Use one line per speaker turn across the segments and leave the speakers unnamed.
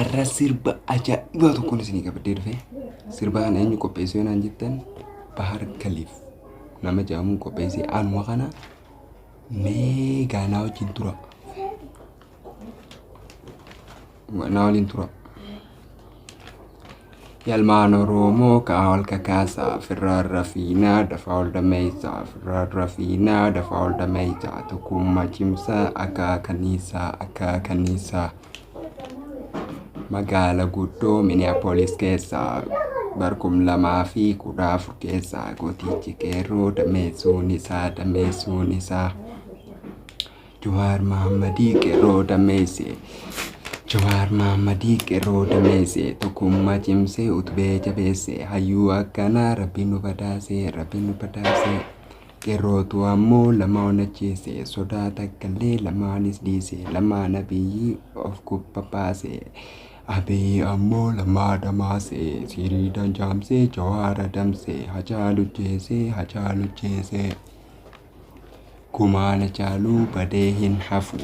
har'a sirba ajaa'iba tokkoon isinii qabadhee dhufe. Sirba kana eenyu qopheessee yoo naan jettan Bahar Khaliif nama jedhamuun qopheessee anuma kana mee gaanaa wajjin tura. Gaanaa waliin tura. Yalmaan Oromoo ka'aa ol kakaasaa firraa rafiinaa dafaa ol dameessaa firraa rafiinaa dafaa ol dameessaa tokkummaa cimsaa akka kanniisaa magaala guddoo Minneapolis keessaa barkum 2014 keessaa gootichi qeerroo dameessuun isaa Jawaar Mahammadii qeerroo dameesse. Jawaar Mahammadii qeerroo dameesse tokkummaa cimsee utubee jabeesse hayyuu akkanaa rabbiin nu badhaase qeerrootu ammoo lama onnacheesse sodaa takkallee lamaanis dhiise lamaan abiyyi of gubbabaase abiyyi ammoo lamaa damaase siriidhaan jaamsee Jawaar adamse Hacaaluu jeese kumaana caaluu badee hin hafu.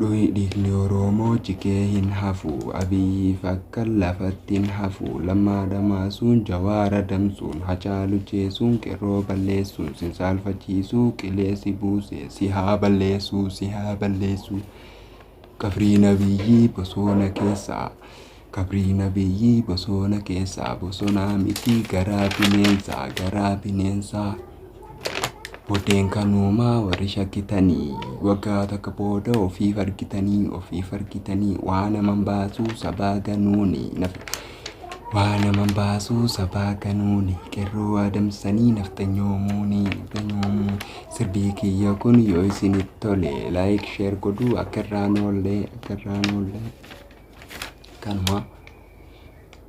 Dhiigni Oromoo jigee hin hafu abiyyiif akka lafatti hin hafu lamaa damaasuun Jawaar adamsuun Hacaaluu jeesuun qeerroo balleessuun sin saalfachiisuu qileesi buuse si haa balleessu Kabriin abiyyii bosona keessaa bosonaa miti garaa bineensaa Boodeen kanumaa warri shakkitanii waggaa takka booda ofiif argitanii waan naman baasuu sabaa kanuuni qeerroo adamsanii nafxanyoomuuni sirbii kiyya kun yoo isinitti tole like share godhuu akka irraan oollee kanuma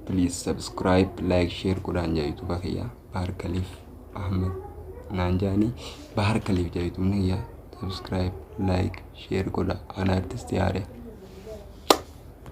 please subscribe like share godhaan jaayitu bakayyaa Bahar Khaliif Ahmed Nanjani Bahar Khaliif jaayitu subscribe like share godha an artist yaare.